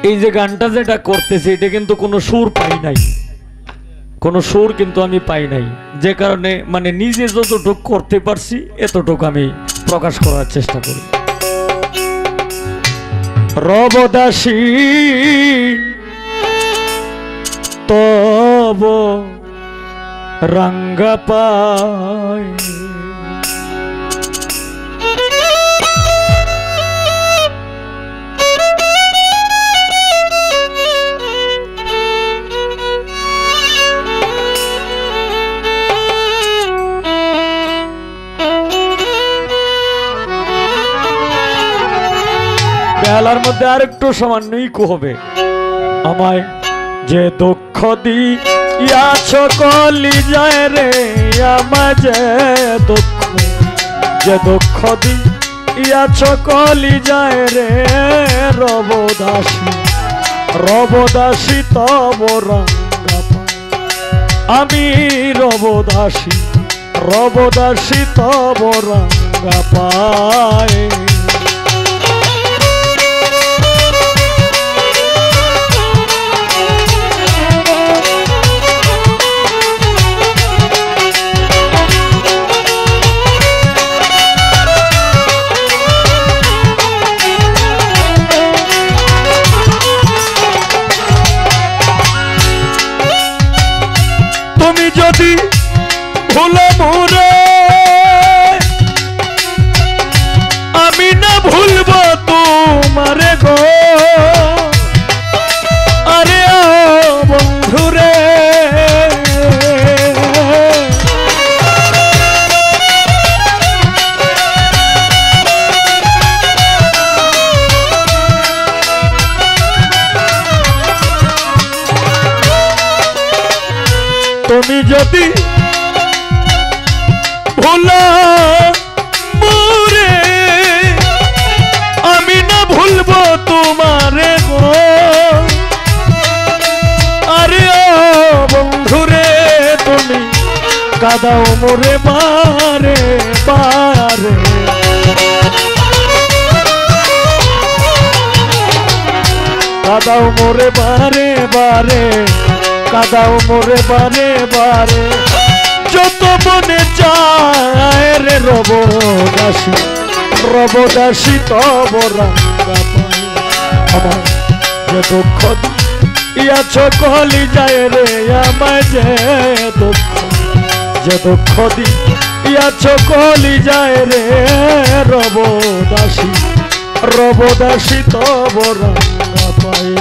এই যে গানটা যেটা করতেছি এটা কিন্তু কোনো সুর পাই নাই, কোনো সুর কিন্তু আমি পাই নাই, যে কারণে মানে নিজে যতটুকু করতে পারছি এতটুকু আমি প্রকাশ করার চেষ্টা করি। রবদাসী তব রঙ্গা পায়, বেলার মধ্যে আর একটু সামান্যই হবে। আমায় যে দুঃখ দিয়াছ কলিজায় রে, আমায় যে দুঃখ দিয়াছ কলিজায় রে, রবদাসী তব রঙ্গা পায়, আমি রবদাসী তব রঙ্গা পায়। তুমি যদি ভুলে মোরে, আমি না ভুলব তোমারে গো, আরে বন্ধুরে তুমি যদি ভুলা মোরে, আমি না ভুলব তোমারে গো, আরে বন্ধুরে তুমি কাঁদাও মোরে বারে বারে, কাঁদাও মোরে বারে বারে, কাঁদাও মোরে বারে বারে, যত মনে চায় রে রবদাসী তব রঙ্গা পায়। আমার যে দুঃখ দিয়াছ কলিজায় রে, আমায় যে দুঃখ দিয়াছ কলিজায় রে, রবদাসী তব রঙ্গা পায়।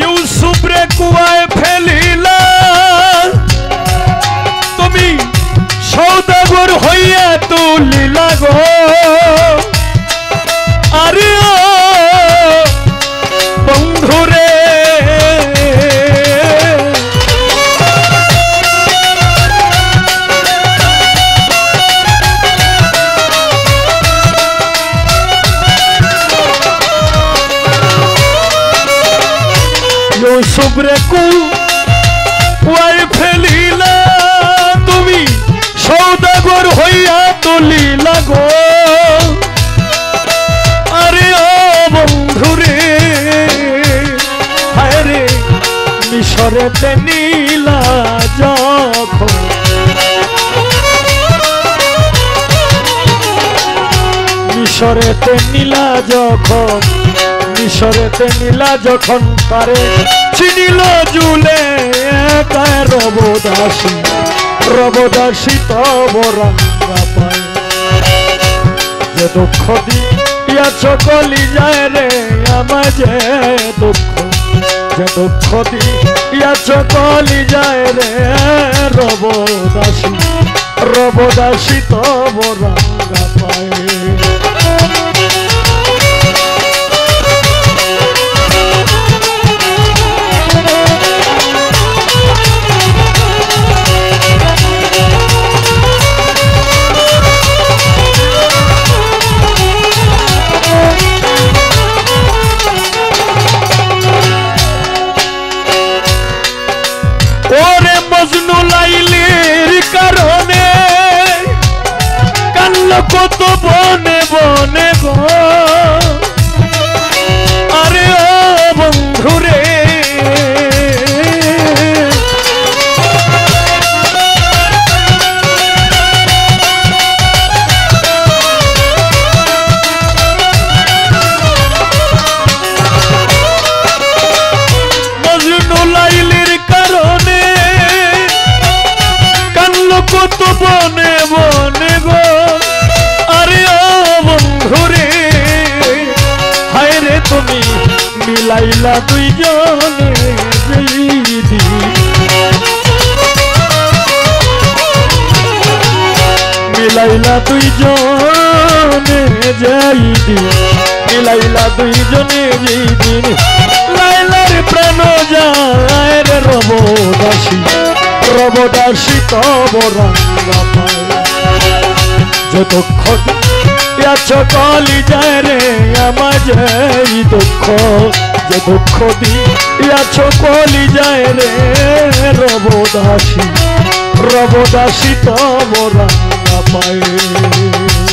ইউসুফ রে কুয়ায় ফেলিলা, তুমি সৌদাগর হইয়া তুলিলা গো, আরে বন্ধুরে ইউসুফ রে কুয়ায় ফেলিলা, তুমি সৌদাগর হইয়া তুলিলা গো, আরে বন্ধুরে হায় রে মিশরেতে নীলা যখন, মিশরেতে নীলা যখন পারে চিনিল জুলে একায় রবদাসী তব রঙ্গা পায়। যে দুঃখ দিয়াছ কলি যায় রে আমায় যে দুঃখ দিয়াছ কলি যায় রে রবদাসী তব রাঙ্গা পায়ে ওরে মজনু লাইলির কারণে কান্ল কত বনে বনে গো আরে ও বন্ধুরে মজনু লাইলির কারণে কত বনে বনে গো আরে ও বন্ধুরে হায় রে তুমি মিলাইলা দুইজনে যেইদি মিলাইলা দুইজনে যেইদি মিলাইলা দুইজনে যেইদিন লাইলার প্রাণ যায় রে রবদাসী তব রাঙ্গা পায়ে যে দুঃখ দিয়াছ কলি যায় রে আমায় যে দুঃখ দিয়াছ কলি যায় রে রবদাসী তব রাঙ্গা পায়ে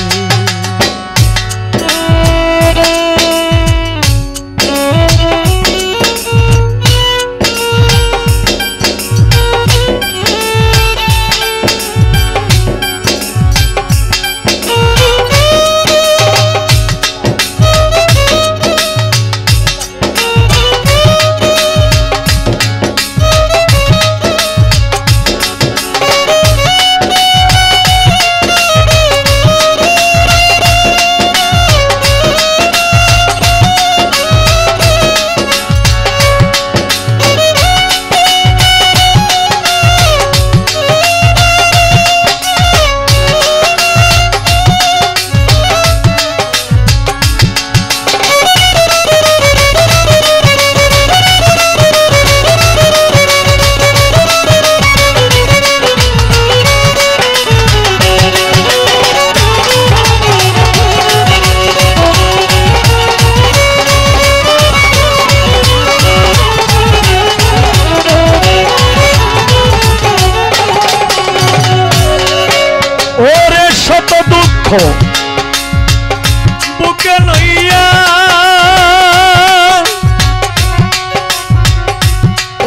বুকে লইয়া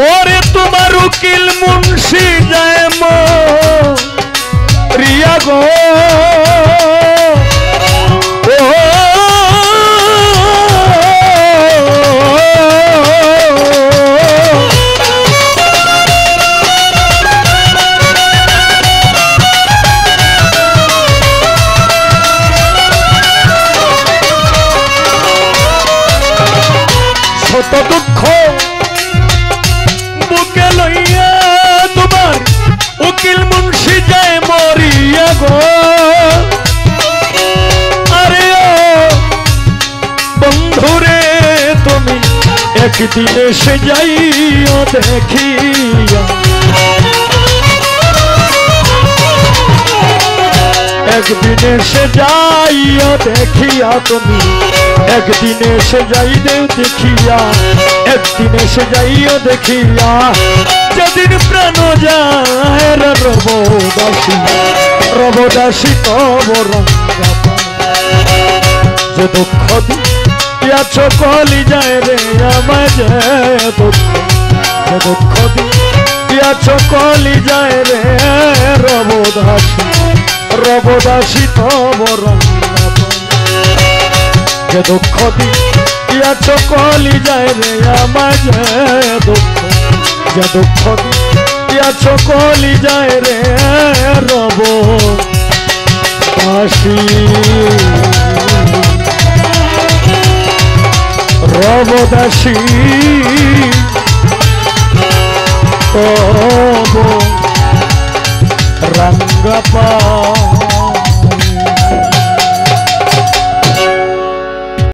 ওরে তোমার উকিল মুন্সি যায় রিয়া গো কত দুঃখ বুকে লইয়া তোমার উকিল মুন্সি যায় মরিয়া গো আরে ও বন্ধুরে তুমি একদিন এসে যাইও দেখিয়া একদিন এসে যাইও দেখিয়া তুমি একদিন এসে যাই দেও দেখিয়া একদিন এসে যাইও দেখিয়া যেদিন প্রাণ যায় রবদাসী তব রাঙ্গা পায়ে যে দুঃখ দিয়াছ কলি যায় রে আমায় যে দুঃখ দিয়াছ কলি যায় রে রবদাসী তব রাঙ্গা পায়ে যে দুঃখ দিয়াছ কলি যায় রে আমায় যে দুঃখ দিয়াছ কলি যায় রে রবদাসী অবদাসী তব রাঙ্গাপা